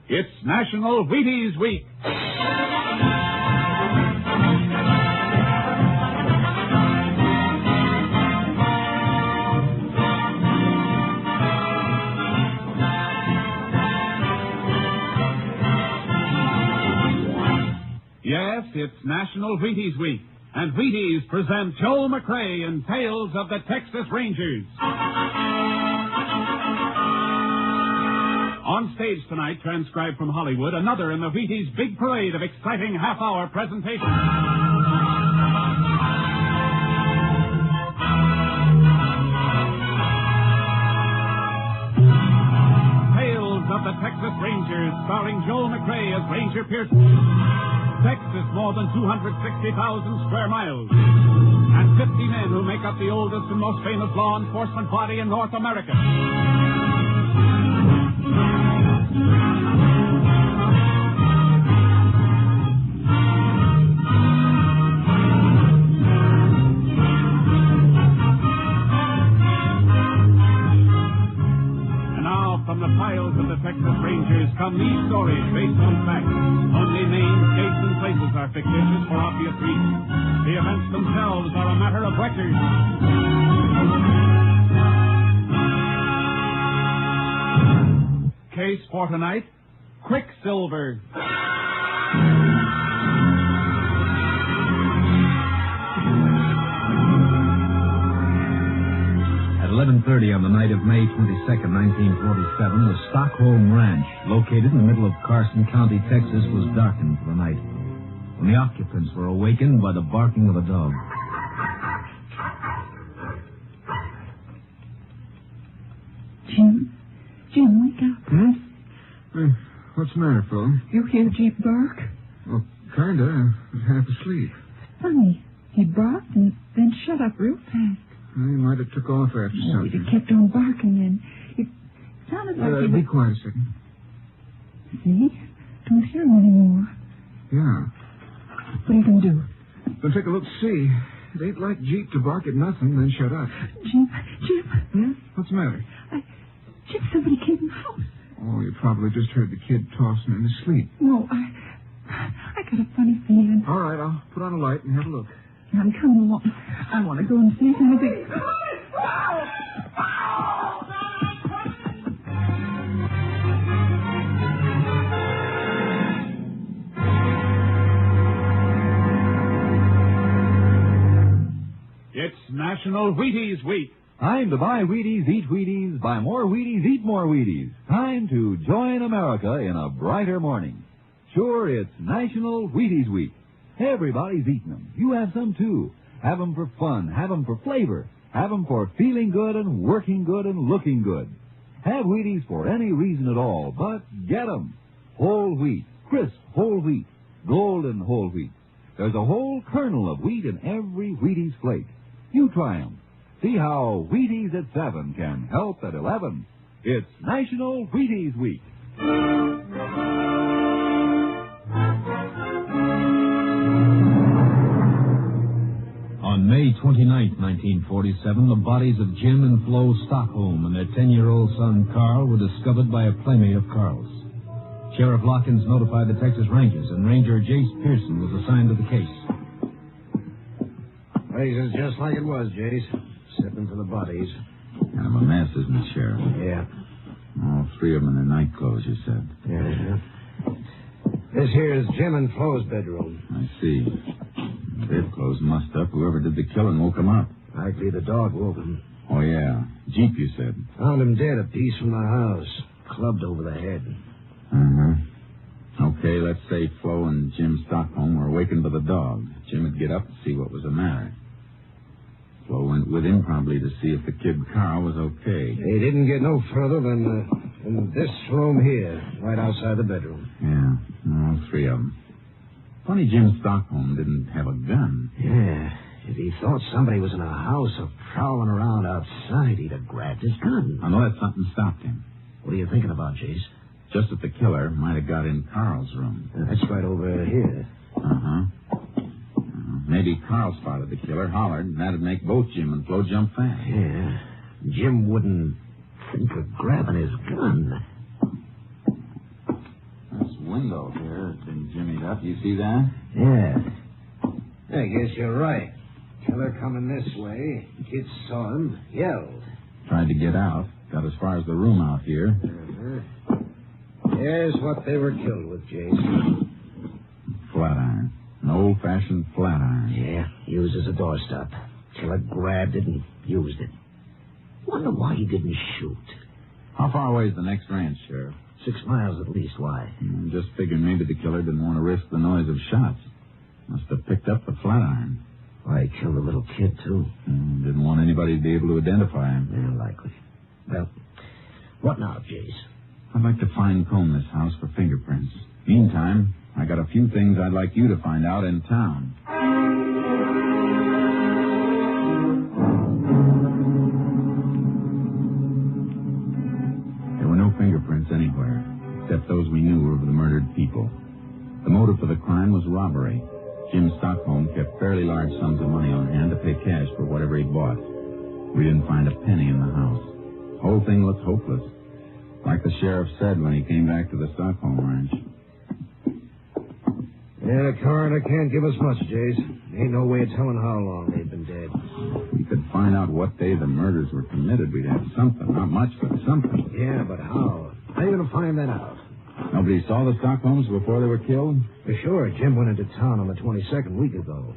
It's National Wheaties Week. Yes, it's National Wheaties Week, and Wheaties present Joel McCrea in Tales of the Texas Rangers. On stage tonight, transcribed from Hollywood, another in the Wheaties' big parade of exciting half-hour presentations. Tales of the Texas Rangers, starring Joel McCrea as Ranger Pearson. Texas, more than 260,000 square miles, and 50 men who make up the oldest and most famous law enforcement body in North America. From the files of the Texas Rangers come these stories based on facts. Only names, dates, and places are fictitious for obvious reasons. The events themselves are a matter of record. Case for tonight, Quicksilver. 11:30 on the night of May 22nd, 1947, the Stockholm Ranch, located in the middle of Carson County, Texas, was darkened for the night when the occupants were awakened by the barking of a dog. Jim, wake up. What's the matter, Phil? You hear Jeep bark? Well, kinda. I was half asleep. Funny. He barked and then shut up real fast. He might have took off after something. He kept on barking then. It sounded like he was... Be quiet a second. See? Don't hear him anymore. Yeah. What are you going to do? Well, take a look, see. It ain't like Jeep to bark at nothing, then shut up. Jim. What's the matter? Jim, somebody came in the house. Oh, you probably just heard the kid tossing in his sleep. No, I got a funny feeling. All right, I'll put on a light and have a look. I'm coming along. I want to go and see something. It's National Wheaties Week. Time to buy Wheaties, eat Wheaties, buy more Wheaties, eat more Wheaties. Time to join America in a brighter morning. Sure, it's National Wheaties Week. Everybody's eating them. You have some, too. Have them for fun. Have them for flavor. Have them for feeling good and working good and looking good. Have Wheaties for any reason at all, but get them. Whole wheat, crisp whole wheat, golden whole wheat. There's a whole kernel of wheat in every Wheaties flake. You try them. See how Wheaties at 7 can help at 11. It's National Wheaties Week. On May 29, 1947, the bodies of Jim and Flo Stockholm and their 10-year-old son, Carl, were discovered by a playmate of Carl's. Sheriff Lockins notified the Texas Rangers, and Ranger Jace Pearson was assigned to the case. Place is just like it was, Jace. Excepting for the bodies. Kind of a mess, isn't it, Sheriff? Yeah. All three of them in their night clothes, you said. Yeah. This here is Jim and Flo's bedroom. I see. Bedclothes mussed up. Whoever did the killing woke him up. Likely the dog woke him. Oh, yeah. Jeep, you said. Found him dead a piece from the house. Clubbed over the head. Uh-huh. Okay, let's say Flo and Jim Stockholm were awakened by the dog. Jim would get up to see what was the matter. Flo went with him probably to see if the kid Carl was okay. He didn't get no further than this room here, right outside the bedroom. Yeah, all three of them. Funny Jim Stockholm didn't have a gun. Yeah, if he thought somebody was in a house or prowling around outside, he'd have grabbed his gun. Unless something stopped him. What are you thinking about, Jace? Just that the killer might have got in Carl's room. That's right over here. Uh-huh. Maybe Carl spotted the killer, hollered, and that'd make both Jim and Flo jump fast. Yeah. Jim wouldn't think of grabbing his gun. window here has been jimmied up. You see that? Yeah. I guess you're right. Killer coming this way. Kid saw him, yelled. Tried to get out. Got as far as the room out here. Here's what they were killed with, Jace. Flat iron. An old-fashioned flat iron. Yeah, used as a doorstop. Killer grabbed it and used it. Wonder why he didn't shoot. How far away is the next ranch, Sheriff? 6 miles at least. Why? Just figured maybe the killer didn't want to risk the noise of shots. Must have picked up the flat iron. Why, he killed a little kid, too. Didn't want anybody to be able to identify him. Yeah, likely. Well, what now, Jace? I'd like to fine-comb this house for fingerprints. Meantime, I got a few things I'd like you to find out in town. There were no fingerprints anywhere, except those we knew were of the murdered people. The motive for the crime was robbery. Jim Stockholm kept fairly large sums of money on hand to pay cash for whatever he bought. We didn't find a penny in the house. The whole thing looked hopeless. Like the sheriff said when he came back to the Stockholm ranch. Yeah, the coroner can't give us much, Jace. Ain't no way of telling how long they've been dead. If we could find out what day the murders were committed, we'd have something. Not much, but something. Yeah, but how? How are you going to find that out? Nobody saw the Stockholms before they were killed? For sure. Jim went into town on the 22nd week ago.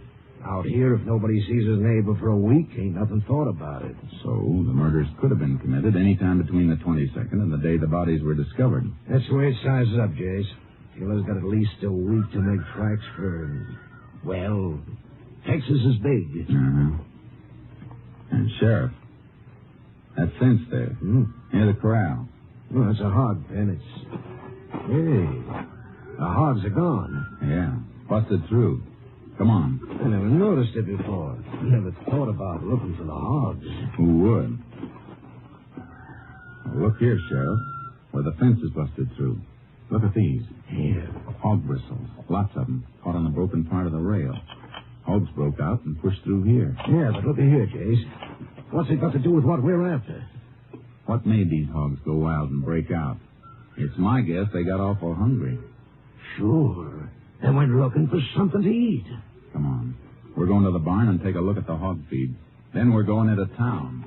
Out here, if nobody sees his neighbor for a week, ain't nothing thought about it. So the murders could have been committed any time between the 22nd and the day the bodies were discovered. That's the way it sizes up, Jace. Killer's got at least a week to make tracks for, well, Texas is big. Uh-huh. And Sheriff, that fence there, near the corral. Well, that's a hog pen. Hey, the hogs are gone. Yeah, busted through. Come on. I never noticed it before. Never thought about looking for the hogs. Who would? Well, look here, Sheriff, where the fence is busted through. Look at these. Here. Hog bristles. Lots of them. Caught on the broken part of the rail. Hogs broke out and pushed through here. Yeah, but look at here, Jace. What's it got to do with what we're after? What made these hogs go wild and break out? It's my guess they got awful hungry. Sure. They went looking for something to eat. Come on. We're going to the barn and take a look at the hog feed. Then we're going into town.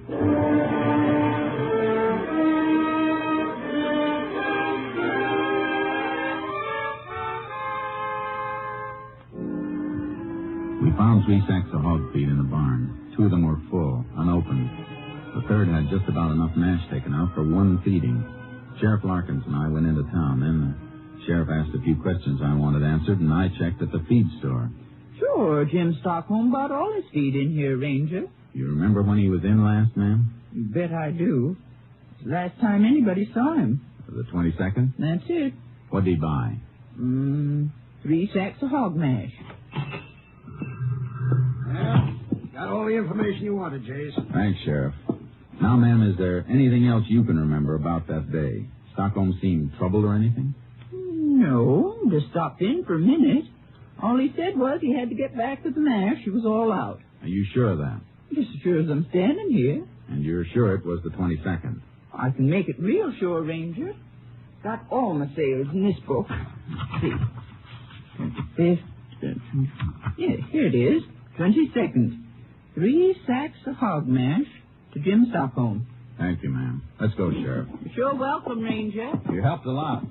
We found 3 sacks of hog feed in the barn. 2 of them were full, unopened. The third had just about enough mash taken out for 1 feeding. Sheriff Larkins and I went into town. Then the sheriff asked a few questions I wanted answered, and I checked at the feed store. Sure, Jim Stockholm bought all his feed in here, Ranger. You remember when he was in last, ma'am? You bet I do. It's the last time anybody saw him. The 22nd? That's it. What'd he buy? 3 sacks of hog mash. Yeah, got all the information you wanted, Jace. Thanks, Sheriff. Now, ma'am, is there anything else you can remember about that day? Stockholm seemed troubled or anything? No, just stopped in for a minute. All he said was he had to get back to the mash. He was all out. Are you sure of that? Just as sure as I'm standing here. And you're sure it was the 22nd? I can make it real sure, Ranger. Got all my sales in this book. Let's see. 25th. Yeah, here it is. 22nd. 3 sacks of hog mash to Jim Stockholm. Thank you, ma'am. Let's go, Sheriff. You're sure welcome, Ranger. You helped a lot.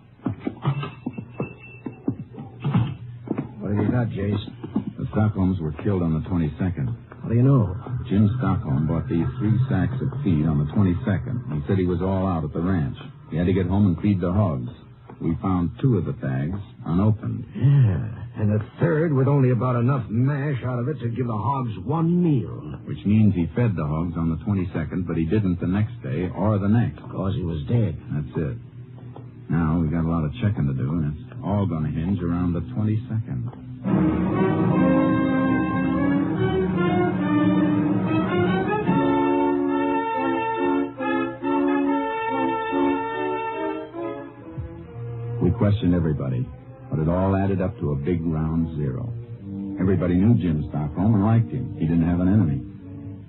What have you got, Jace? The Stockholms were killed on the 22nd. How do you know? Jim Stockholm bought these 3 sacks of feed on the 22nd. He said he was all out at the ranch. He had to get home and feed the hogs. We found 2 of the bags unopened. Yeah, and a third with only about enough mash out of it to give the hogs 1 meal. Which means he fed the hogs on the 22nd, but he didn't the next day or the next. Because he was dead. That's it. Now we've got a lot of checking to do, and it's all going to hinge around the 22nd. We questioned everybody, but it all added up to a big round 0. Everybody knew Jim Stockholm and liked him. He didn't have an enemy.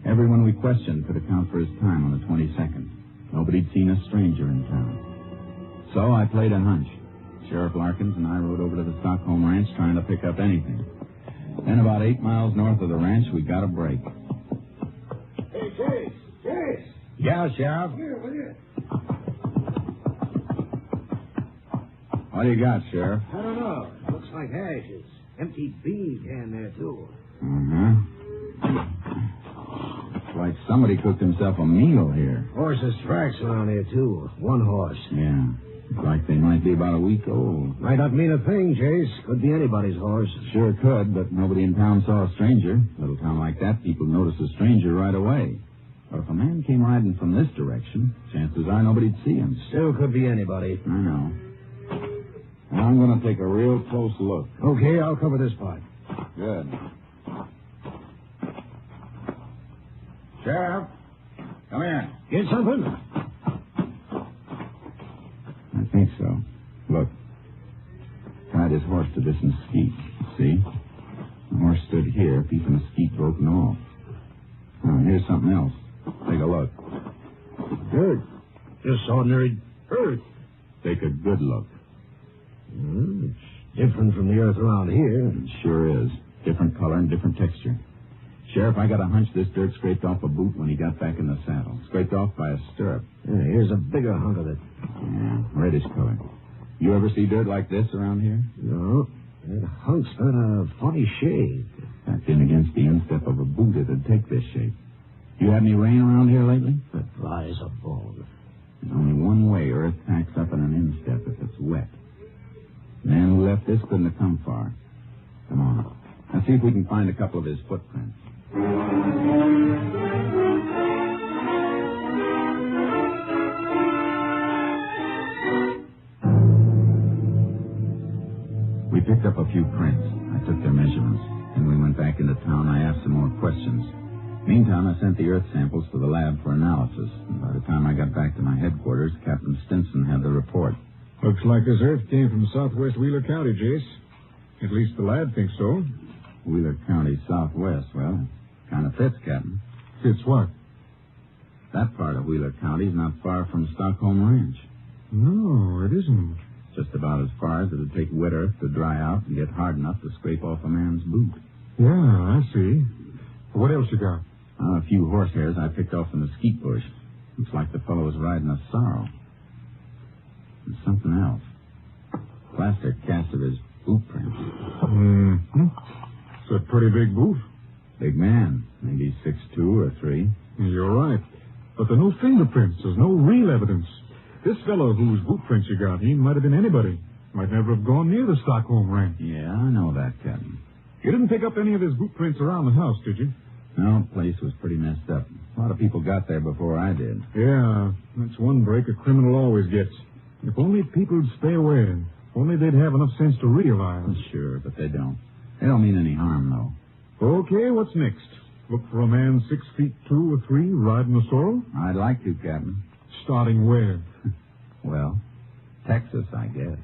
Everyone we questioned could account for his time on the 22nd. Nobody'd seen a stranger in town. So I played a hunch. Sheriff Larkins and I rode over to the Stockholm Ranch trying to pick up anything. Then about 8 miles north of the ranch, we got a break. Hey, Chase! Chase! Yeah, Sheriff? Here, will you? What do you got, Sheriff? I don't know. Looks like ashes. Empty bean can there, too. Looks like somebody cooked himself a meal here. Horses' tracks around here, too. One horse. Yeah. Looks like they might be about a week old. Might not mean a thing, Chase. Could be anybody's horse. Sure could, but nobody in town saw a stranger. Little town like that, people notice a stranger right away. But if a man came riding from this direction, chances are nobody'd see him. Still could be anybody. I know. Well, I'm going to take a real close look. Okay, I'll cover this part. Good. Sheriff, come here. Get something? I think so. Look. Tied his horse to this mesquite. See? The horse stood here, piece of mesquite broken off. Now, here's something else. Take a look. Dirt. Just ordinary earth. Take a good look. It's different from the earth around here. It sure is. Different color and different texture. Sheriff, I got a hunch this dirt scraped off a boot when he got back in the saddle. Scraped off by a stirrup. Yeah, here's a bigger hunk of it. Yeah, reddish color. You ever see dirt like this around here? No. That hunk's got a funny shade. Backed in against the instep of a boot, it'd take this shape. You had any rain around here lately? That flies a bone. There's only one way earth packs up in an instep if it's wet. The man who left this couldn't have come far. Come on. Let's see if we can find a couple of his footprints. We picked up a few prints. I took their measurements. Then we went back into town. I asked some more questions. Meantime, I sent the earth samples to the lab for analysis. And by the time I got back to my headquarters, Captain Stinson had the report. Looks like this earth came from southwest Wheeler County, Jace. At least the lad thinks so. Wheeler County, southwest. Well, kind of fits, Captain. Fits what? That part of Wheeler County is not far from Stockholm Ranch. No, it isn't. Just about as far as it would take wet earth to dry out and get hard enough to scrape off a man's boot. Yeah, I see. What else you got? A few horse hairs I picked off the mesquite bush. Looks like the fellow was riding a sorrel. And something else. Plaster cast of his boot prints. Mm-hmm. It's a pretty big boot. Big man. Maybe 6'2" or 3. You're right. But there are no fingerprints. There's no real evidence. This fellow whose boot prints you got, he might have been anybody. Might never have gone near the Stockholm Ranch. Yeah, I know that, Captain. You didn't pick up any of his boot prints around the house, did you? No, the place was pretty messed up. A lot of people got there before I did. Yeah, that's one break a criminal always gets. If only people'd stay away. If only they'd have enough sense to realize. Sure, but they don't. They don't mean any harm, though. Okay, what's next? Look for a man 6'2" or 3 riding a sorrel? I'd like to, Captain. Starting where? Well, Texas, I guess.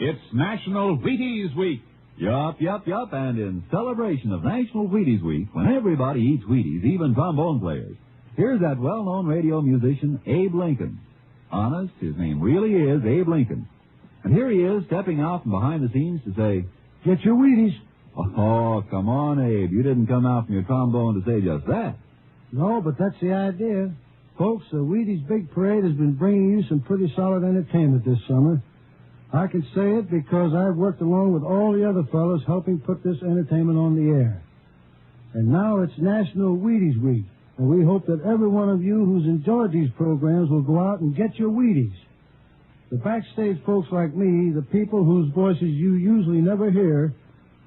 It's National Wheaties Week. Yup. And in celebration of National Wheaties Week, when everybody eats Wheaties, even trombone players, here's that well-known radio musician, Abe Lincoln. Honest, his name really is Abe Lincoln. And here he is, stepping out from behind the scenes to say, "Get your Wheaties." Oh, come on, Abe. You didn't come out from your trombone to say just that. No, but that's the idea. Folks, the Wheaties Big Parade has been bringing you some pretty solid entertainment this summer. I can say it because I've worked along with all the other fellows helping put this entertainment on the air. And now it's National Wheaties Week, and we hope that every one of you who's enjoyed these programs will go out and get your Wheaties. The backstage folks like me, the people whose voices you usually never hear,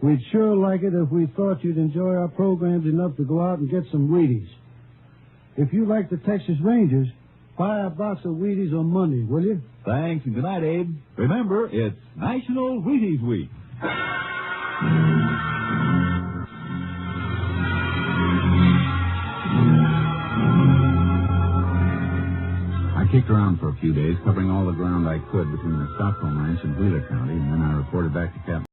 we'd sure like it if we thought you'd enjoy our programs enough to go out and get some Wheaties. If you like the Texas Rangers, buy a box of Wheaties on Monday, will you? Thanks, and good night, Abe. Remember, it's National Wheaties Week. I kicked around for a few days, covering all the ground I could between the Stockholm Ranch and Wheeler County, and then I reported back to Captain